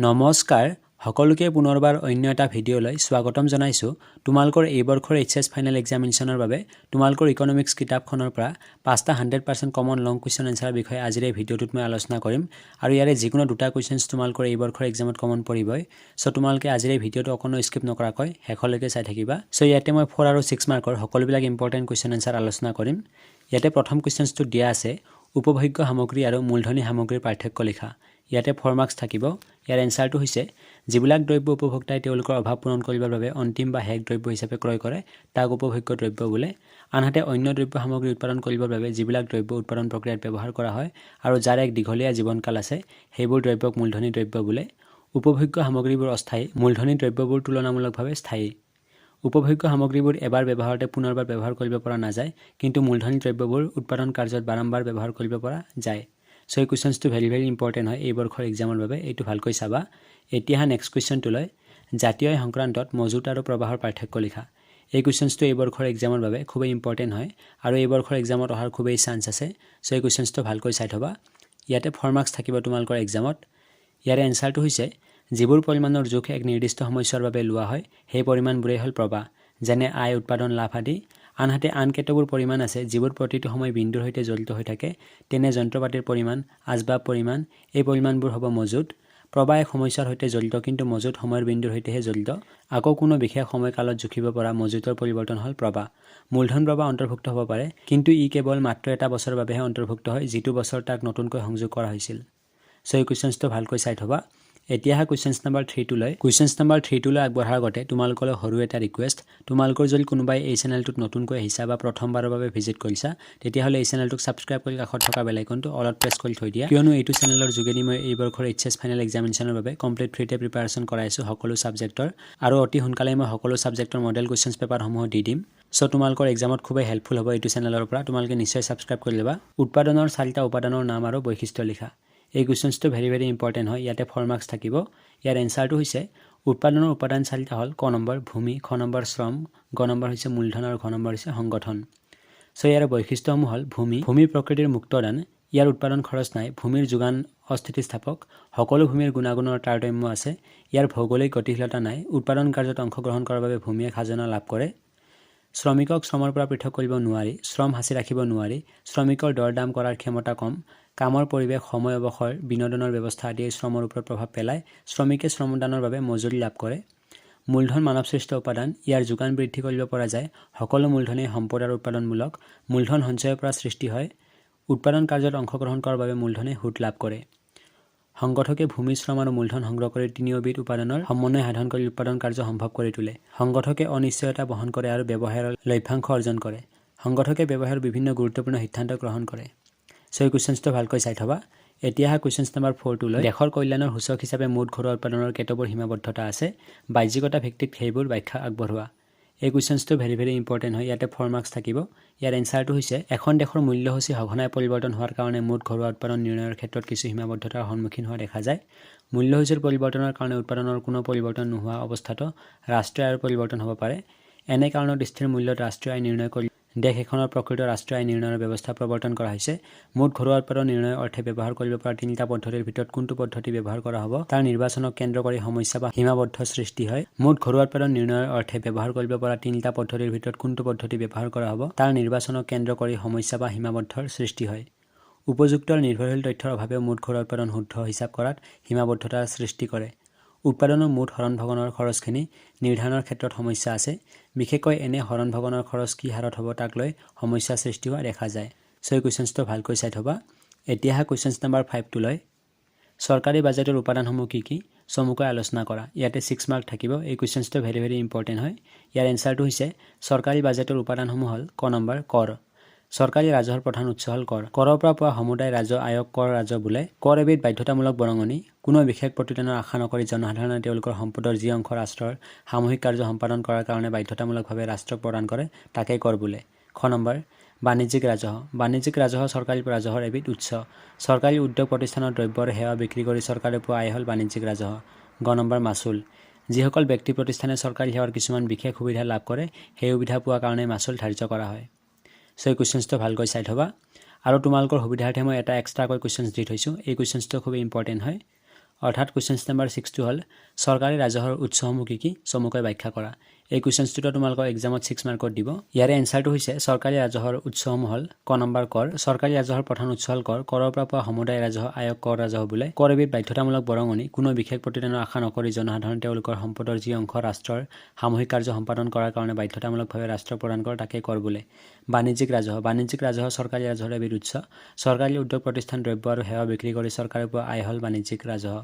নমস্কাৰ সকলোকে পুনৰবাৰ অন্য এটা ভিডিঅ'লৈ স্বাগতম জনাইছো। তোমালোকৰ এই বৰ্ষৰ এইচএছ ফাইনেল এক্সামিনেশ্যনৰ বাবে তোমালোকৰ ইকনমিক্স কিতাপখনৰ পৰা 5টা 100% কমন লং কুৱেশ্যন এনসাৰৰ বিষয়ে আজিৰ এই ভিডিঅ'টোত মই আলোচনা কৰিম আৰু ইয়াৰে যিকোনো দুটা কুৱেশ্যনছ তোমালোকৰ এই বৰ্ষৰ এক্সামত কমন পৰিবই। সো তোমালোকে আজিৰ এই ভিডিঅ'টো অকনো স্কিপ নকৰাকৈ শেষলৈকে চাই থাকিবা। সো ইয়াতে মই 4 আৰু 6 মাৰ্কৰ সকলোবিলাক ইম্পৰ্টেন্ট কুৱেশ্যন এনসাৰ আলোচনা কৰিম। ইয়াতে প্ৰথম কুৱেশ্যনটো দিয়া আছে উপভোগ্য সামগ্ৰী আৰু মূলধনী সামগ্ৰীৰ পাৰ্থক্য লিখা। ইয়াতে 4 মাৰ্কস থাকিব। ইয়াৰ এনসাৰটো হৈছে যিবিলাক দ্ৰব্য উপভোক্তাই তেওঁলোকৰ অভাৱ পূৰণ কৰিবৰ বাবে অন্তিম বা শেষ দ্ৰব্য হিচাপে ক্ৰয় কৰে তাক উপভোগ্য দ্ৰব্য বোলে। আনহাতে অন্য দ্ৰব্য সামগ্ৰী উৎপাদন কৰিবৰ বাবে যিবিলাক দ্ৰব্য উৎপাদন প্ৰক্ৰিয়াত ব্যৱহাৰ কৰা হয় আৰু যাৰ এক দীঘলীয়া জীৱনকাল আছে সেইবোৰ দ্ৰব্যক মূলধনী দ্ৰব্য বোলে। উপভোগ্য সামগ্ৰীবোৰ অস্থায়ী, মূলধনী দ্ৰব্যবোৰ তুলনামূলকভাৱে স্থায়ী। উপভোগ্য সামগ্ৰীবোৰ এবাৰ ব্যৱহাৰতে পুনৰবাৰ ব্যৱহাৰ কৰিব পৰা নাযায়, কিন্তু মূলধনী দ্ৰব্যবোৰ উৎপাদন কাৰ্যত বাৰম্বাৰ ব্যৱহাৰ কৰিব পৰা যায়। সো এই কুৱেশ্যনটো ভেৰি ইম্পৰ্টেন্ট হয় এই বৰ্ষৰ এক্সামৰ বাবে, এইটো ভালকৈ চাবা। এতিয়া নেক্সট কুৱেশ্যনটোলৈ জাতীয় আয় সংক্ৰান্তত মজুত আৰু প্ৰবাহৰ পাৰ্থক্য লিখা। এই কুৱেশ্যনটো এই বৰ্ষৰ এক্সামৰ বাবে খুবেই ইম্পৰ্টেন্ট হয় আৰু এই বৰ্ষৰ এক্সামত অহাৰ খুবেই চান্স আছে। সো এই কুৱেশ্যনটো ভালকৈ চাই থবা। ইয়াতে 4 মাৰ্কস থাকিব তোমালোকৰ এক্সামত। ইয়াৰে এনসাৰটো হৈছে যিবোৰ পৰিমাণৰ জোখ এক নিৰ্দিষ্ট সময়ছোৱাৰ বাবে লোৱা হয় সেই পৰিমাণবোৰেই হ'ল প্ৰবাহ, যেনে আয়, উৎপাদন, লাভ আদি। আনহাতে আন কেতবোৰ পৰিমাণ আছে যিবোৰ প্ৰতিটো সময় বিন্দুৰ সৈতে জড়িত হৈ থাকে, তেনে যন্ত্ৰপাতিৰ পৰিমাণ, আচবাব পৰিমাণ, এই পৰিমাণবোৰ হ'ব মজুত। প্ৰবাহ এক সময়ছোৱাৰ সৈতে জড়িত, কিন্তু মজুত সময়ৰ বিন্দুৰ সৈতেহে জড়িত। আকৌ কোনো বিশেষ সময়কালত জুখিব পৰা মজুতৰ পৰিৱৰ্তন হ'ল প্ৰবাহ। মূলধন প্ৰবাহ অন্তৰ্ভুক্ত হ'ব পাৰে, কিন্তু ই কেৱল মাত্ৰ এটা বছৰৰ বাবেহে অন্তৰ্ভুক্ত হয়, যিটো বছৰ তাক নতুনকৈ সংযোগ কৰা হৈছিল। সো এই কুৱেশ্যনটো ভালকৈ চাই থবা। এতিয়া কুৱেশ্যন নম্বৰ 3 লৈ আগবঢ়াৰ আগতে তোমালোকলৈ সৰু এটা ৰিকুৱেষ্ট। তোমালোকৰ যদি কোনোবাই এই চেনেলটোত নতুনকৈ আহিছা বা প্ৰথমবাৰৰ বাবে ভিজিট কৰিছা, তেতিয়াহ'লে এই চেনেলটোক ছাবস্ক্ৰাইব কৰি কাষত থকা বেল আইকনটো অলপ প্ৰেছ কৰি থৈ দিয়া, কিয়নো এইটো চেনেলৰ যোগেদি মই এই বৰ্ষৰ এইচএছ ফাইনেল এক্সামিনেশ্যনৰ বাবে কমপ্লিট ফ্ৰীতে প্ৰিপাৰেশ্যন কৰাই আছো সকলো ছাবজেক্টৰ, আৰু অতি সোনকালেই মই সকলো ছাবজেক্টৰ মডেল কুৱেশ্যনছ পেপাৰসমূহ দি দিম। সো তোমালোকৰ এক্সামত খুবেই হেল্পফুল হ'ব এইটো চেনেলৰ পৰা, তোমালোকে নিশ্চয় ছাবস্ক্ৰাইব কৰি ল'বা। উৎপাদনৰ 4টা উপাদানৰ নাম আৰু বৈশিষ্ট্য লিখা। এই কুৱেশ্যনটো ভেৰি ইম্পৰ্টেন্ট হয়। ইয়াতে 4 মাৰ্কস থাকিব। ইয়াৰ এনসাৰটো হৈছে উৎপাদনৰ উপাদান 4টা হ'ল ক নম্বৰ ভূমি, খ নম্বৰ শ্ৰম, গ নম্বৰ হৈছে মূলধন আৰু ঘ নম্বৰ হৈছে সংগঠন। সো ইয়াৰ বৈশিষ্ট্যসমূহ হ'ল ভূমি প্ৰকৃতিৰ মুক্তদান, ইয়াৰ উৎপাদন খৰচ নাই, ভূমিৰ যোগান অস্থিতিস্থাপক, সকলো ভূমিৰ গুণাগুণৰ তাৰতম্য আছে, ইয়াৰ ভৌগোলিক গতিশীলতা নাই, উৎপাদন কাৰ্যত অংশগ্ৰহণ কৰাৰ বাবে ভূমিয়ে খাজনা লাভ কৰে। শ্ৰমিকক শ্ৰমৰ পৰা পৃথক কৰিব নোৱাৰি, শ্ৰম সাঁচি ৰাখিব নোৱাৰি, শ্ৰমিকৰ দৰ দাম কৰাৰ ক্ষমতা কম, কামৰ পৰিৱেশ, সময় অৱসৰ, বিনোদনৰ ব্যৱস্থা আদিয়ে শ্ৰমৰ ওপৰত প্ৰভাৱ পেলায়, শ্ৰমিকে শ্ৰমদানৰ বাবে মজুৰি লাভ কৰে। মূলধন মানৱসৃষ্ট উপাদান, ইয়াৰ যোগান বৃদ্ধি কৰিব পৰা যায়, সকলো মূলধনেই সম্পদ আৰু উৎপাদনমূলক, মূলধন সঞ্চয়ৰ পৰা সৃষ্টি হয়, উৎপাদন কাৰ্যত অংশগ্ৰহণ কৰাৰ বাবে মূলধনে সুদ লাভ কৰে। সংগঠকে ভূমি, শ্ৰম আৰু মূলধন সংগ্ৰহ কৰি তিনিওবিধ উপাদানৰ সমন্বয় সাধন কৰি উৎপাদন কাৰ্য সম্ভৱ কৰি তোলে। সংগঠকে অনিশ্চয়তা বহন কৰে আৰু ব্যৱসায়ৰ লভ্যাংশ অৰ্জন কৰে। সংগঠকে ব্যৱসায়ৰ বিভিন্ন গুৰুত্বপূৰ্ণ সিদ্ধান্ত গ্ৰহণ কৰে। সো এই কুৱেশ্যনটো ভালকৈ চাই থবা। এতিয়া কুৱেশ্যন নম্বৰ 4 লৈ দেশৰ কল্যাণৰ সূচক হিচাপে মুঠ ঘৰুৱা উৎপাদনৰ কেতবোৰ সীমাবদ্ধতা আছে, বাহ্যিকতা ভিত্তিক সেইবোৰ ব্যাখ্যা আগবঢ়োৱা। এই কুৱেশ্যনটো ভেৰি ইম্পৰ্টেন্ট হয়। ইয়াতে 4 মাৰ্কস থাকিব। ইয়াৰ এনসাৰটো হৈছে এখন দেশৰ মূল্যসূচী সঘনাই পৰিৱৰ্তন হোৱাৰ কাৰণে মুঠ ঘৰুৱা উৎপাদন নিৰ্ণয়ৰ ক্ষেত্ৰত কিছু সীমাবদ্ধতাৰ সন্মুখীন হোৱা দেখা যায়। মূল্যসূচীৰ পৰিৱৰ্তনৰ কাৰণে উৎপাদনৰ কোনো পৰিৱৰ্তন নোহোৱা অৱস্থাতো ৰাষ্ট্ৰীয় আয়ৰ পৰিৱৰ্তন হ'ব পাৰে। এনে কাৰণত স্থিৰ মূল্যত ৰাষ্ট্ৰীয় আয় নিৰ্ণয় কৰি দেশ এখনৰ প্ৰকৃত ৰাষ্ট্ৰীয় আয় নিৰ্ণয়ৰ ব্যৱস্থা প্ৰৱৰ্তন কৰা হৈছে। মুঠ ঘৰুৱা উৎপাদন নিৰ্ণয়ৰ অৰ্থে ব্যৱহাৰ কৰিব পৰা 3টা পদ্ধতিৰ ভিতৰত কোনটো পদ্ধতি ব্যৱহাৰ কৰা হ'ব তাৰ নিৰ্বাচনক কেন্দ্ৰ কৰি সমস্যা বা সীমাবদ্ধ সৃষ্টি হয়। মুঠ ঘৰুৱা উৎপাদন নিৰ্ণয়ৰ অৰ্থে ব্যৱহাৰ কৰিব পৰা 3টা পদ্ধতিৰ ভিতৰত কোনটো পদ্ধতি ব্যৱহাৰ কৰা হ'ব তাৰ নিৰ্বাচনক কেন্দ্ৰ কৰি সমস্যা বা সীমাবদ্ধৰ সৃষ্টি হয়। উপযুক্ত আৰু নিৰ্ভৰশীল তথ্যৰ অভাৱেও মুঠ ঘৰুৱা উৎপাদন শুদ্ধ হিচাপ কৰাত সীমাবদ্ধতাৰ সৃষ্টি কৰে। উৎপাদনৰ মুঠ হৰণ ভগ্নৰ খৰচখিনি নিৰ্ধাৰণৰ ক্ষেত্ৰত সমস্যা আছে, বিশেষকৈ এনে হৰণ ভগ্নৰ খৰচ কি হাৰত হ'ব তাক লৈ সমস্যা সৃষ্টি হোৱা দেখা যায়। সো এই কুৱেশ্যনটো ভালকৈ চাই থবা। এতিয়া কুৱেশ্যন নম্বৰ 5 লৈ চৰকাৰী বাজেটৰ উপাদানসমূহ কি কি চমুকৈ আলোচনা কৰা। ইয়াতে 6 মাৰ্ক থাকিব। এই কুৱেশ্যনটো ভেৰি ইম্পৰ্টেন্ট হয়। ইয়াৰ এনসাৰটো হৈছে চৰকাৰী বাজেটৰ উপাদানসমূহ হ'ল ক নম্বৰ কৰ। চৰকাৰী ৰাজহৰ প্ৰধান উৎস হ'ল কৰ। কৰৰ পৰা পোৱা সমুদায় ৰাজহ আয়ক কৰ ৰাজহ বোলে। কৰ এবিধ বাধ্যতামূলক বৰঙণি, কোনো বিশেষ প্ৰতিদানৰ আশা নকৰি জনসাধাৰণে তেওঁলোকৰ সম্পদৰ যি অংশ ৰাষ্ট্ৰৰ সামূহিক কাৰ্য সম্পাদন কৰাৰ কাৰণে বাধ্যতামূলকভাৱে ৰাষ্ট্ৰক প্ৰদান কৰে তাকেই কৰ বোলে। খ নম্বৰ বাণিজ্যিক ৰাজহ। বাণিজ্যিক ৰাজহ চৰকাৰী ৰাজহৰ এবিধ উৎস। চৰকাৰী উদ্যোগ প্ৰতিষ্ঠানৰ দ্ৰব্য আৰু সেৱা বিক্ৰী কৰি চৰকাৰে পোৱা আয় হ'ল বাণিজ্যিক ৰাজহ। গ নম্বৰ মাচুল। যিসকল ব্যক্তি প্ৰতিষ্ঠানে চৰকাৰী সেৱাৰ কিছুমান বিশেষ সুবিধা লাভ কৰে সেই সুবিধা পোৱাৰ কাৰণে মাচুল ধাৰ্য কৰা হয়। সো এই কুৱেশ্যনটো ভালকৈ চাই থবা। আৰু তোমালোকৰ সুবিধাৰ্থে মই এটা এক্সট্ৰাকৈ কুৱেশ্যন দি থৈছোঁ। এই কুৱেশ্যনটো খুব ইম্পৰ্টেন্ট হয়। অৰ্থাৎ কুৱেশ্যন নম্বৰ 6টো হ'ল চৰকাৰী ৰাজহৰ উৎসসমূহ কি চমুকৈ ব্যাখ্যা কৰা। এই কুৱেশ্যনটো তোমালোকৰ এক্সামত 6 মাৰ্কত দিব। ইয়াৰে এনসাৰটো হৈছে চৰকাৰী ৰাজহৰ উৎসসমূহ হ'ল ক নম্বৰ কৰ। চৰকাৰী ৰাজহৰ প্ৰধান উৎস হ'ল কৰ। কৰৰ পৰা পোৱা সমুদায় ৰাজহ আয়ক কৰ ৰাজহ বোলে। কৰ এবিধ বাধ্যতামূলক বৰঙণি। কোনো বিশেষ প্ৰতিদানৰ আশা নকৰি জনসাধাৰণে তেওঁলোকৰ সম্পদৰ যি অংশ ৰাষ্ট্ৰৰ সামূহিক কাৰ্য সম্পাদন কৰাৰ কাৰণে বাধ্যতামূলকভাৱে ৰাষ্ট্ৰ প্ৰদান কৰে তাকে কৰ বোলে। বাণিজ্যিক ৰাজহ। বাণিজ্যিক ৰাজহ চৰকাৰী ৰাজহৰ এবিধ উৎস। চৰকাৰী উদ্যোগ প্ৰতিষ্ঠান দ্ৰব্য আৰু সেৱা বিক্ৰী কৰি চৰকাৰে পোৱা আয় হ'ল বাণিজ্যিক ৰাজহ।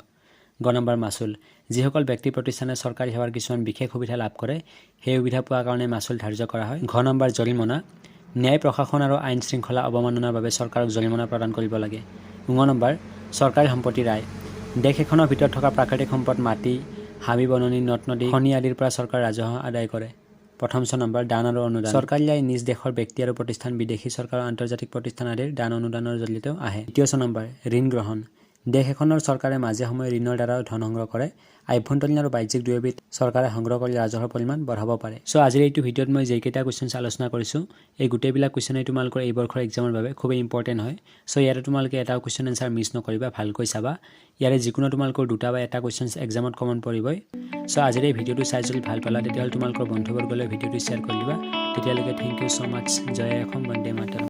গ নম্বৰ মাচুল। যিসকল ব্যক্তি প্ৰতিষ্ঠানে চৰকাৰী সেৱাৰ কিছুমান বিশেষ সুবিধা লাভ কৰে সেই সুবিধা পোৱাৰ কাৰণে মাচুল ধাৰ্য কৰা হয়। ঘ নম্বৰ জৰিমনা। ন্যায় প্ৰশাসন আৰু আইন শৃংখলা অৱমাননাৰ বাবে চৰকাৰক জৰিমনা প্ৰদান কৰিব লাগে। ঙ নম্বৰ চৰকাৰী সম্পত্তি ৰায়। দেশ এখনৰ ভিতৰত থকা প্ৰাকৃতিক সম্পদ মাটি, হাবি বননি, নদ নদী, খনি আদিৰ পৰা চৰকাৰ ৰাজহ আদায় কৰে। প্ৰথম নম্বৰ দান আৰু অনুদান। চৰকাৰী আয় নিজ দেশৰ ব্যক্তি আৰু প্ৰতিষ্ঠান, বিদেশী চৰকাৰ আৰু আন্তৰ্জাতিক প্ৰতিষ্ঠান আদিৰ দান অনুদানৰ জৰিয়তেও আহে। দ্বিতীয় নম্বৰ ঋণ গ্ৰহণ। দেশ এখনৰ চৰকাৰে মাজে সময়ে ঋণৰ দ্বাৰাও ধন সংগ্ৰহ কৰে। আভ্যন্তৰীণ আৰু বাহ্যিক দুয়োবিধ চৰকাৰে সংগ্ৰহ কৰি ৰাজহৰ পৰিমাণ বঢ়াব পাৰে। আজিৰ এইটো ভিডিঅ'ত মই যেইকেইটা কুৱেশ্যন আলোচনা কৰিছোঁ এই গোটেইবিলাক কুৱেশ্যনেই তোমালোকৰ এই বৰ্ষৰ এক্সামৰ বাবে খুবেই ইম্পৰ্টেণ্ট হয়। ইয়াতে তোমালোকে এটা কুৱেশ্যন এনচাৰ মিছ নকৰিবা, ভালকৈ চাবা। ইয়াৰে যিকোনো তোমালোকৰ দুটা বা এটা কুৱেশ্যন এক্সামত কমন পৰিবই। আজিৰ এই ভিডিঅ'টো চাই যদি ভাল পালা তেতিয়াহ'লে তোমালোকৰ বন্ধুবৰ্গলৈ ভিডিঅ'টো শ্বেয়াৰ কৰি দিবা। তেতিয়ালৈকে থেংক ইউ ছ' মাছ। জয় অসম, বন্দে মাতৰম।